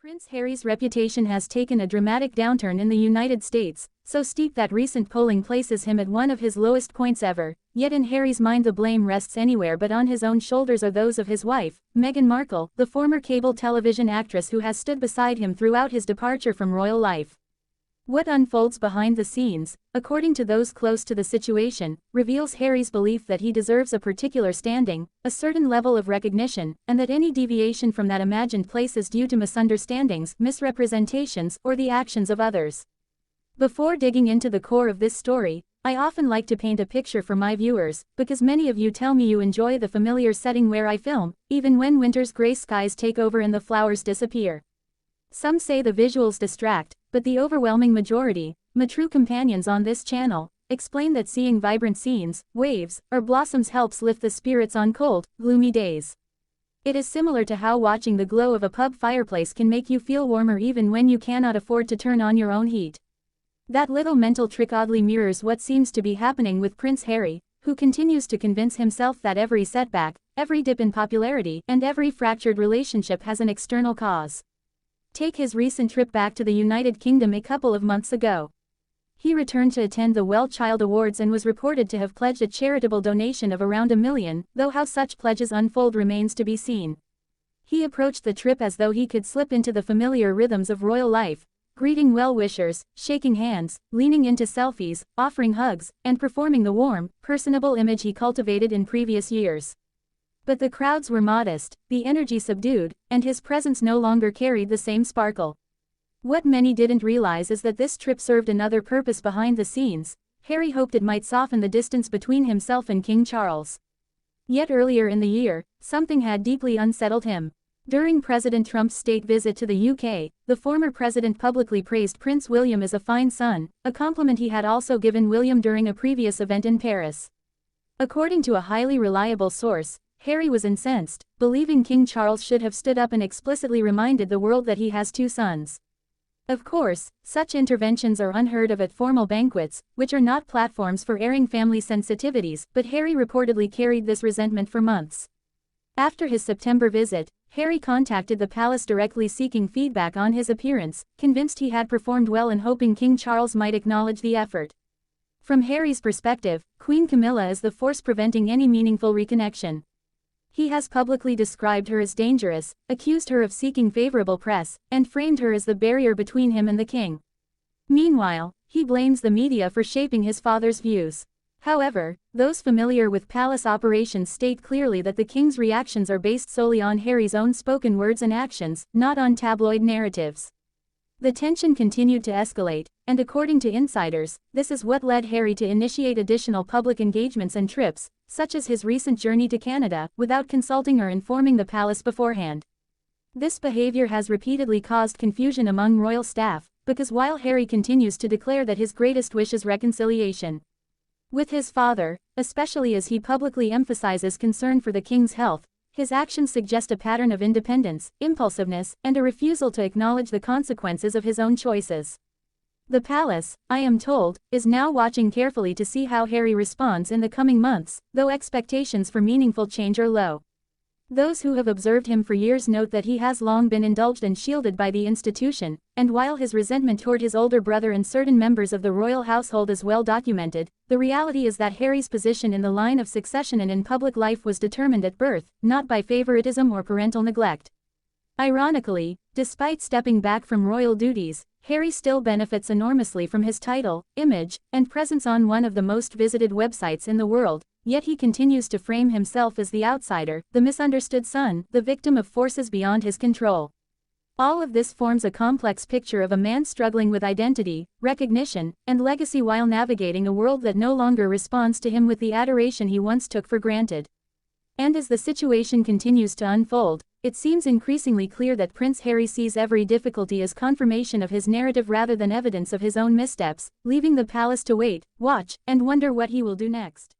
Prince Harry's reputation has taken a dramatic downturn in the United States, so steep that recent polling places him at one of his lowest points ever, yet in Harry's mind the blame rests anywhere but on his own shoulders or those of his wife, Meghan Markle, the former cable television actress who has stood beside him throughout his departure from royal life. What unfolds behind the scenes, according to those close to the situation, reveals Harry's belief that he deserves a particular standing, a certain level of recognition, and that any deviation from that imagined place is due to misunderstandings, misrepresentations, or the actions of others. Before digging into the core of this story, I often like to paint a picture for my viewers, because many of you tell me you enjoy the familiar setting where I film, even when winter's gray skies take over and the flowers disappear. Some say the visuals distract, but the overwhelming majority, my true companions on this channel, explain that seeing vibrant scenes, waves, or blossoms helps lift the spirits on cold, gloomy days. It is similar to how watching the glow of a pub fireplace can make you feel warmer even when you cannot afford to turn on your own heat. That little mental trick oddly mirrors what seems to be happening with Prince Harry, who continues to convince himself that every setback, every dip in popularity, and every fractured relationship has an external cause. Take his recent trip back to the United Kingdom a couple of months ago. He returned to attend the Well Child Awards and was reported to have pledged a charitable donation of around $1 million, though how such pledges unfold remains to be seen. He approached the trip as though he could slip into the familiar rhythms of royal life, greeting well-wishers, shaking hands, leaning into selfies, offering hugs, and performing the warm, personable image he cultivated in previous years. But the crowds were modest, the energy subdued, and his presence no longer carried the same sparkle. What many didn't realize is that this trip served another purpose behind the scenes. Harry hoped it might soften the distance between himself and King Charles. Yet earlier in the year, something had deeply unsettled him. During President Trump's state visit to the UK, the former president publicly praised Prince William as a fine son, a compliment he had also given William during a previous event in Paris. According to a highly reliable source, Harry was incensed, believing King Charles should have stood up and explicitly reminded the world that he has two sons. Of course, such interventions are unheard of at formal banquets, which are not platforms for airing family sensitivities, but Harry reportedly carried this resentment for months. After his September visit, Harry contacted the palace directly seeking feedback on his appearance, convinced he had performed well and hoping King Charles might acknowledge the effort. From Harry's perspective, Queen Camilla is the force preventing any meaningful reconnection. He has publicly described her as dangerous, accused her of seeking favorable press, and framed her as the barrier between him and the king. Meanwhile, he blames the media for shaping his father's views. However, those familiar with palace operations state clearly that the king's reactions are based solely on Harry's own spoken words and actions, not on tabloid narratives. The tension continued to escalate, and according to insiders, this is what led Harry to initiate additional public engagements and trips, such as his recent journey to Canada, without consulting or informing the palace beforehand. This behavior has repeatedly caused confusion among royal staff, because while Harry continues to declare that his greatest wish is reconciliation with his father, especially as he publicly emphasizes concern for the king's health, his actions suggest a pattern of independence, impulsiveness, and a refusal to acknowledge the consequences of his own choices. The palace, I am told, is now watching carefully to see how Harry responds in the coming months, though expectations for meaningful change are low. Those who have observed him for years note that he has long been indulged and shielded by the institution, and while his resentment toward his older brother and certain members of the royal household is well documented, the reality is that Harry's position in the line of succession and in public life was determined at birth, not by favoritism or parental neglect. Ironically, despite stepping back from royal duties, Harry still benefits enormously from his title, image, and presence on one of the most visited websites in the world, yet he continues to frame himself as the outsider, the misunderstood son, the victim of forces beyond his control. All of this forms a complex picture of a man struggling with identity, recognition, and legacy while navigating a world that no longer responds to him with the adoration he once took for granted. And as the situation continues to unfold, it seems increasingly clear that Prince Harry sees every difficulty as confirmation of his narrative rather than evidence of his own missteps, leaving the palace to wait, watch, and wonder what he will do next.